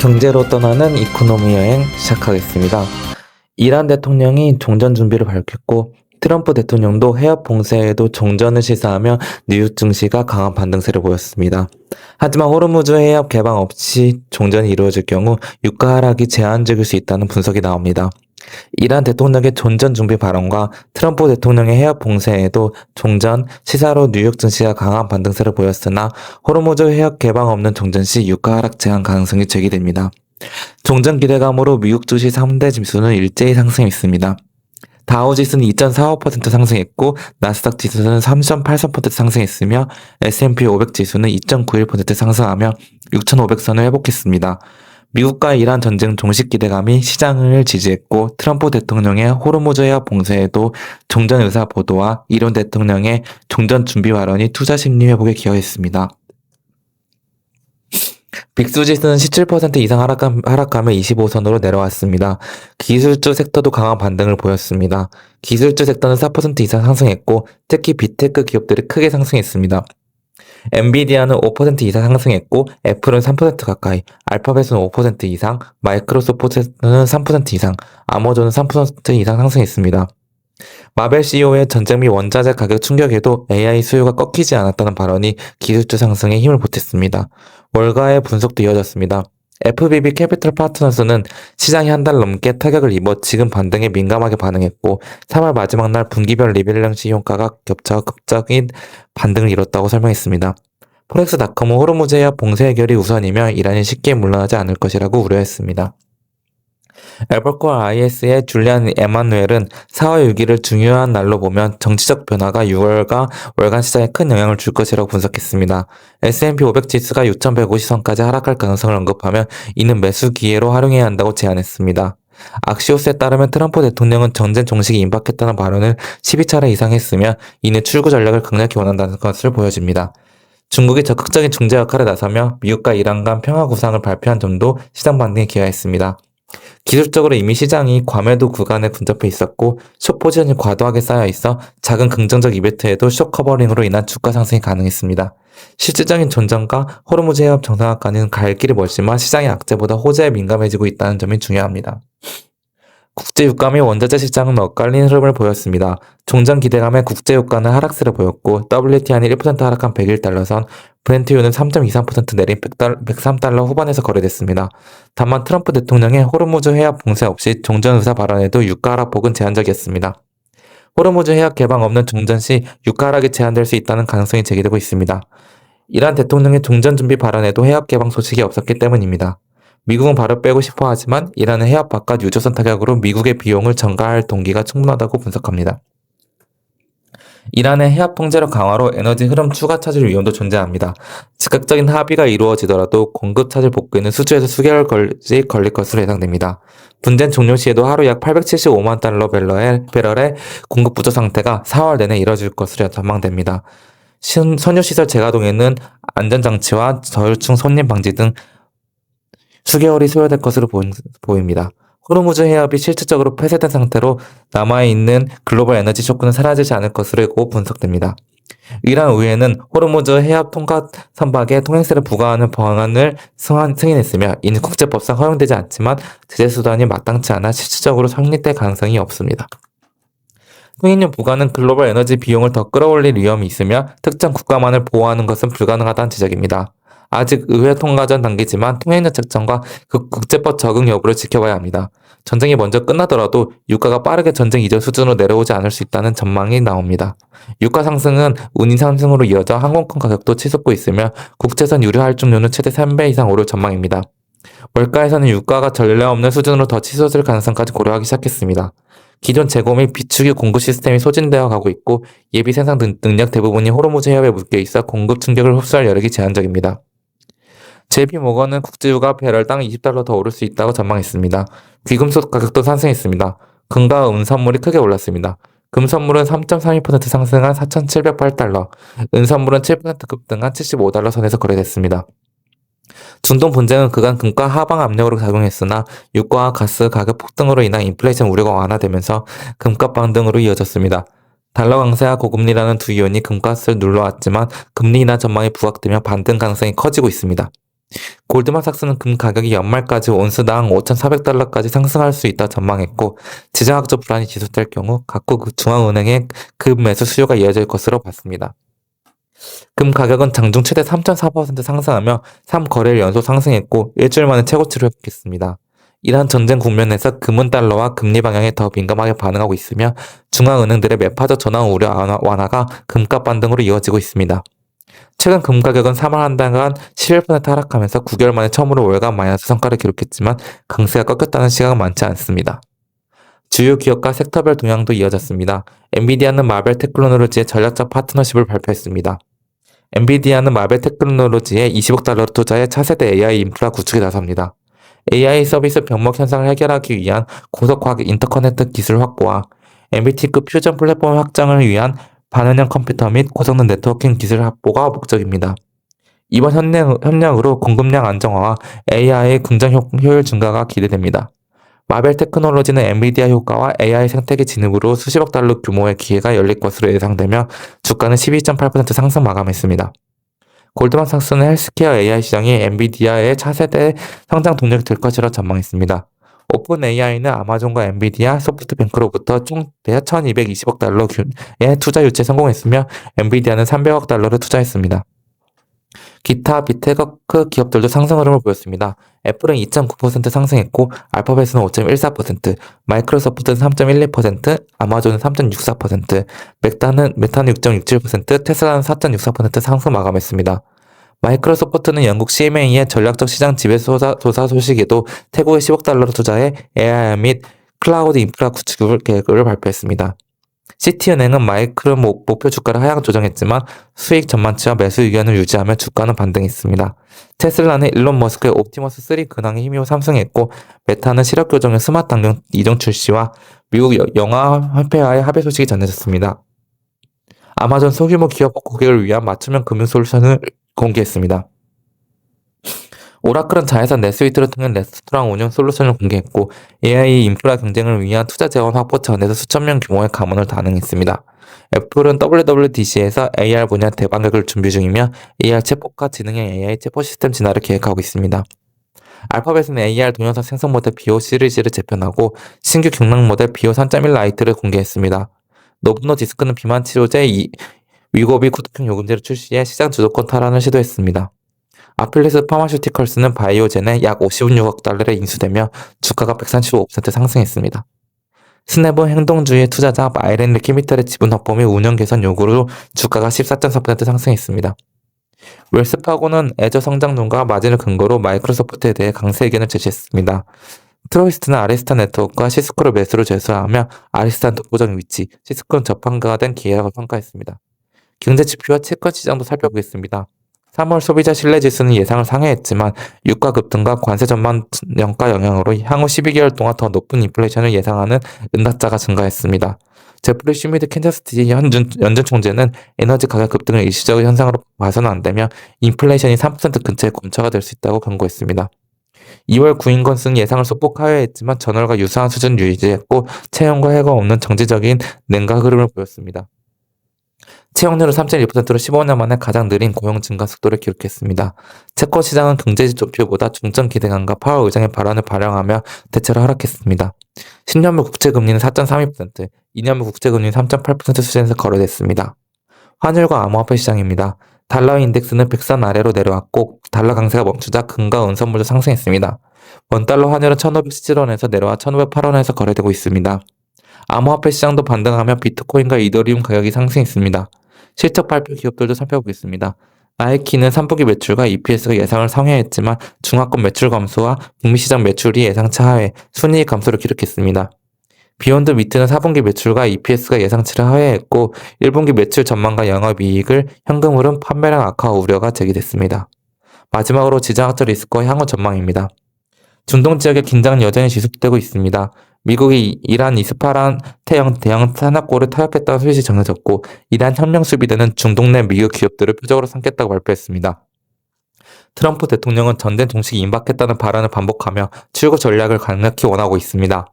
경제로 떠나는 이코노미 여행 시작하겠습니다. 이란 대통령이 종전 준비를 밝혔고 트럼프 대통령도 해협 봉쇄에도 종전을 시사하며 뉴욕 증시가 강한 반등세를 보였습니다. 하지만 호르무즈 해협 개방 없이 종전이 이루어질 경우 유가 하락이 제한적일 수 있다는 분석이 나옵니다. 이란 대통령의 종전 준비 발언과 트럼프 대통령의 해협 봉쇄에도 종전 시사로 뉴욕 증시가 강한 반등세를 보였으나 호르무즈 해협 개방 없는 종전 시 유가 하락 제한 가능성이 제기됩니다. 종전 기대감으로 미국 주식 3대 지수는 일제히 상승했습니다. 다우지수는 2.45% 상승했고 나스닥 지수는 3.83% 상승했으며 S&P 500 지수는 2.91% 상승하며 6,500선을 회복했습니다. 미국과 이란 전쟁 종식 기대감이 시장을 지지했고 트럼프 대통령의 호르무즈 해협 봉쇄에도 종전 의사 보도와 이란 대통령의 종전 준비 발언이 투자 심리 회복에 기여했습니다. 빅스지수는 17% 이상 하락하며 25선으로 내려왔습니다. 기술주 섹터도 강한 반등을 보였습니다. 기술주 섹터는 4% 이상 상승했고 특히 빅테크 기업들이 크게 상승했습니다. 엔비디아는 5% 이상 상승했고 애플은 3% 가까이, 알파벳은 5% 이상, 마이크로소프트는 3% 이상, 아마존은 3% 이상 상승했습니다. 마벨 CEO의 전쟁 및 원자재 가격 충격에도 AI 수요가 꺾이지 않았다는 발언이 기술주 상승에 힘을 보탰습니다. 월가의 분석도 이어졌습니다. FBB 캐피털 파트너스는 시장이 한 달 넘게 타격을 입어 지금 반등에 민감하게 반응했고 3월 마지막 날 분기별 리밸런스 효과가 겹쳐 급작인 반등을 이뤘다고 설명했습니다. 포렉스닷컴은 호르무즈 해협 봉쇄 해결이 우선이며 이란이 쉽게 물러나지 않을 것이라고 우려했습니다. 에버코어 IS의 줄리안 에마누엘은 4월 6일을 중요한 날로 보면 정치적 변화가 6월과 월간 시장에 큰 영향을 줄 것이라고 분석했습니다. S&P 500 지수가 6,150선까지 하락할 가능성을 언급하며 이는 매수 기회로 활용해야 한다고 제안했습니다. 악시오스에 따르면 트럼프 대통령은 전쟁 종식이 임박했다는 발언을 12차례 이상 했으며 이는 출구 전략을 강력히 원한다는 것을 보여집니다. 중국이 적극적인 중재 역할에 나서며 미국과 이란 간 평화 구상을 발표한 점도 시장 반등에 기여했습니다. 기술적으로 이미 시장이 과매도 구간에 근접해 있었고 숏 포지션이 과도하게 쌓여 있어 작은 긍정적 이벤트에도 숏 커버링으로 인한 주가 상승이 가능했습니다. 실질적인 전쟁과 호르무즈 해협 정상화까지는 갈 길이 멀지만 시장의 악재보다 호재에 민감해지고 있다는 점이 중요합니다. 국제 유가 및 원자재 시장은 엇갈린 흐름을 보였습니다. 종전 기대감에 국제 유가는 하락세를 보였고 WTI는 1% 하락한 101달러선, 브렌트유는 3.23% 내린 103달러 후반에서 거래됐습니다. 다만 트럼프 대통령의 호르무즈 해협 봉쇄 없이 종전 의사 발언에도 유가 하락폭은 제한적이었습니다. 호르무즈 해협 개방 없는 종전 시 유가 하락이 제한될 수 있다는 가능성이 제기되고 있습니다. 이란 대통령의 종전 준비 발언에도 해협 개방 소식이 없었기 때문입니다. 미국은 바로 빼고 싶어 하지만 이란은 해협 바깥 유조선 타격으로 미국의 비용을 전가할 동기가 충분하다고 분석합니다. 이란의 해협 통제력 강화로 에너지 흐름 추가 차질 위험도 존재합니다. 즉각적인 합의가 이루어지더라도 공급 차질 복구에는 수주에서 수개월까지 걸릴 것으로 예상됩니다. 분쟁 종료 시에도 하루 약 875만 달러 배럴의 공급 부족 상태가 4월 내내 이뤄질 것으로 전망됩니다. 선유시설 재가동에는 안전장치와 저율층 손님 방지 등 수개월이 소요될 것으로 보입니다. 호르무즈 해협이 실질적으로 폐쇄된 상태로 남아있는 글로벌 에너지 쇼크는 사라지지 않을 것으로 분석됩니다. 이란 의회는 호르무즈 해협 통과 선박에 통행세를 부과하는 방안을 승인했으며 이는 국제법상 허용되지 않지만 제재 수단이 마땅치 않아 실질적으로 성립될 가능성이 없습니다. 통행료 부과는 글로벌 에너지 비용을 더 끌어올릴 위험이 있으며 특정 국가만을 보호하는 것은 불가능하다는 지적입니다. 아직 의회 통과 전 단계지만 통행료 책정과 국제법 적응 여부를 지켜봐야 합니다. 전쟁이 먼저 끝나더라도 유가가 빠르게 전쟁 이전 수준으로 내려오지 않을 수 있다는 전망이 나옵니다. 유가 상승은 운임 상승으로 이어져 항공권 가격도 치솟고 있으며 국제선 유류 할증료는 최대 3배 이상 오를 전망입니다. 월가에서는 유가가 전례 없는 수준으로 더 치솟을 가능성까지 고려하기 시작했습니다. 기존 재고 및 비축유 공급 시스템이 소진되어 가고 있고 예비 생산 능력 대부분이 호르무즈 해협에 묶여 있어 공급 충격을 흡수할 여력이 제한적입니다. JP 모건은 국제유가 배럴당 20달러 더 오를 수 있다고 전망했습니다. 귀금속 가격도 상승했습니다. 금과 은선물이 크게 올랐습니다. 금선물은 3.32% 상승한 4,708달러, 은선물은 7% 급등한 75달러 선에서 거래됐습니다. 중동 분쟁은 그간 금가 하방 압력으로 작용했으나 유가와 가스 가격 폭등으로 인한 인플레이션 우려가 완화되면서 금값 반등으로 이어졌습니다. 달러 강세와 고금리라는 두 요인이 금값을 눌러왔지만 금리 인하 전망이 부각되며 반등 가능성이 커지고 있습니다. 골드만삭스는 금 가격이 연말까지 온스당 5,400달러까지 상승할 수 있다 전망했고, 지정학적 불안이 지속될 경우 각국 중앙은행의 금 매수 수요가 이어질 것으로 봤습니다. 금 가격은 장중 최대 3.4% 상승하며 3거래일 연속 상승했고 일주일 만에 최고치를 회복했습니다. 이러한 전쟁 국면에서 금은 달러와 금리 방향에 더 민감하게 반응하고 있으며 중앙은행들의 매파적 전환 우려 완화가 금값 반등으로 이어지고 있습니다. 최근 금 가격은 3월 한 달간 11% 하락하면서 9개월 만에 처음으로 월간 마이너스 성과를 기록했지만 강세가 꺾였다는 시각은 많지 않습니다. 주요 기업과 섹터별 동향도 이어졌습니다. 엔비디아는 마벨 테크놀로지의 전략적 파트너십을 발표했습니다. 엔비디아는 마벨 테크놀로지에 20억 달러를 투자해 차세대 AI 인프라 구축에 나섭니다. AI 서비스 병목 현상을 해결하기 위한 고속화학 인터커넥트 기술 확보와 MBT급 퓨전 플랫폼 확장을 위한 반응형 컴퓨터 및 고성능 네트워킹 기술 확보가 목적입니다. 이번 협력으로 공급량 안정화와 AI의 긍정 효율 증가가 기대됩니다. 마벨 테크놀로지는 엔비디아 효과와 AI 생태계 진입으로 수십억 달러 규모의 기회가 열릴 것으로 예상되며 주가는 12.8% 상승 마감했습니다. 골드만삭스는 헬스케어 AI 시장이 엔비디아의 차세대 성장 동력이 될 것이라 전망했습니다. 오픈 AI는 아마존과 엔비디아, 소프트뱅크로부터 총 1,220억 달러의 투자 유치에 성공했으며 엔비디아는 300억 달러를 투자했습니다. 기타 빅테크 기업들도 상승 흐름을 보였습니다. 애플은 2.9% 상승했고 알파벳은 5.14%, 마이크로소프트는 3.12%, 아마존은 3.64%, 메타는 6.67%, 테슬라는 4.64% 상승 마감했습니다. 마이크로소프트는 영국 CMA의 전략적 시장 지배 조사 소식에도 태국에 10억 달러를 투자해 AI 및 클라우드 인프라 구축 계획을 발표했습니다. 시티은행은 마이크로 목표 주가를 하향 조정했지만 수익 전망치와 매수 의견을 유지하며 주가는 반등했습니다. 테슬라는 일론 머스크의 옵티머스 3 근황에 힘입어 상승했고 메타는 시력 교정의 스마트 안경 2종 출시와 미국 영화 화폐와의 합의 소식이 전해졌습니다. 아마존 소규모 기업 고객을 위한 맞춤형 금융 솔루션을 공개했습니다. 오라클은 자회사 넷스위트를 통해 레스토랑 운영 솔루션을 공개했고 AI 인프라 경쟁을 위한 투자 재원 확보 차원에서 수천 명 규모의 감원을 단행했습니다. 애플은 WWDC에서 AR 분야 대반격을 준비 중이며 AR 챗봇과 지능형 AI 챗봇 시스템 진화를 계획하고 있습니다. 알파벳은 AR 동영상 생성 모델 BO 시리즈를 재편하고 신규 경락 모델 BO 3.1 라이트를 공개했습니다. 노브노 디스크는 비만 치료제 위고비 구독형 요금제를 출시해 시장 주도권 탈환을 시도했습니다. 아필리스 파마슈티컬스는 바이오젠에 약 56억 달러를 인수되며 주가가 135% 상승했습니다. 스냅은 행동주의 투자자 마이렌 리키미텔의 지분 확보 및 운영 개선 요구로 주가가 14.4% 상승했습니다. 웰스파고는 애저 성장론과 마진을 근거로 마이크로소프트에 대해 강세 의견을 제시했습니다. 트로이스트는 아리스타 네트워크와 시스코를 매수로 제소하며 아리스타는 독보적인 위치, 시스코는 저평가된 기회라고 평가했습니다. 경제 지표와 채권 시장도 살펴보겠습니다. 3월 소비자 신뢰지수는 예상을 상회했지만 유가 급등과 관세 전망 연가 영향으로 향후 12개월 동안 더 높은 인플레이션을 예상하는 은하자가 증가했습니다. 제프리 슈미드 캔자스시티 연준 총재는 에너지 가격 급등을 일시적 현상으로 봐서는 안 되며 인플레이션이 3% 근처에 검차가 될 수 있다고 경고했습니다. 2월 구인 건수는 예상을 소폭 하회했지만 전월과 유사한 수준 유지했고 채용과 해가 없는 정지적인 냉각 흐름을 보였습니다. 채용률은 3.1%로 15년 만에 가장 느린 고용 증가 속도를 기록했습니다. 채권 시장은 경제 지표보다 중점 기대감과 파월 의장의 발언을 반영하며 대체로 하락했습니다. 10년물 국채금리는 4.32%, 2년물 국채금리는 3.8% 수준에서 거래됐습니다. 환율과 암호화폐 시장입니다. 달러 인덱스는 100선 아래로 내려왔고 달러 강세가 멈추자 금과 은선물도 상승했습니다. 원달러 환율은 1,517원에서 내려와 1,508원에서 거래되고 있습니다. 암호화폐 시장도 반등하며 비트코인과 이더리움 가격이 상승했습니다. 실적 발표 기업들도 살펴보겠습니다. 나이키는 3분기 매출과 EPS가 예상을 상회했지만 중화권 매출 감소와 북미 시장 매출이 예상치 하회, 순이익 감소를 기록했습니다. 비욘드 미트는 4분기 매출과 EPS가 예상치를 하회했고 1분기 매출 전망과 영업이익을 현금 흐름 판매량 악화 우려가 제기됐습니다. 마지막으로 지정학적 리스크와 향후 전망입니다. 중동 지역의 긴장은 여전히 지속되고 있습니다. 미국이 이란 이스파란 대형 산업고를 타협했다는 소식이 전해졌고 이란 혁명 수비대는 중동 내 미국 기업들을 표적으로 삼겠다고 발표했습니다. 트럼프 대통령은 전쟁 종식이 임박했다는 발언을 반복하며 출구 전략을 강력히 원하고 있습니다.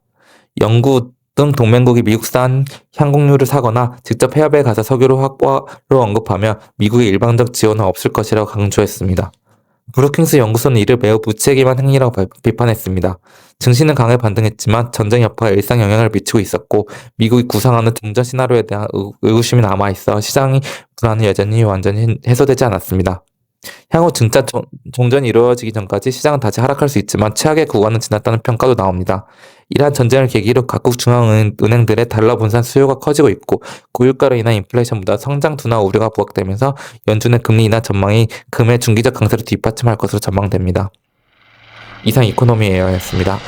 영국 등 동맹국이 미국산 항공유를 사거나 직접 해협에 가서 석유를 확보로 언급하며 미국의 일방적 지원은 없을 것이라고 강조했습니다. 브루킹스 연구소는 이를 매우 무책임한 행위라고 비판했습니다. 증시는 강하게 반등했지만 전쟁 여파가 일상 영향을 미치고 있었고 미국이 구상하는 종전 시나리오에 대한 의구심이 남아있어 시장이 불안은 여전히 완전히 해소되지 않았습니다. 향후 증자 종전이 이루어지기 전까지 시장은 다시 하락할 수 있지만 최악의 구간은 지났다는 평가도 나옵니다. 이러한 전쟁을 계기로 각국 중앙은행들의 달러 분산 수요가 커지고 있고 고유가로 인한 인플레이션보다 성장 둔화 우려가 부각되면서 연준의 금리 인하 전망이 금의 중기적 강세를 뒷받침할 것으로 전망됩니다. 이상 이코노미에어였습니다.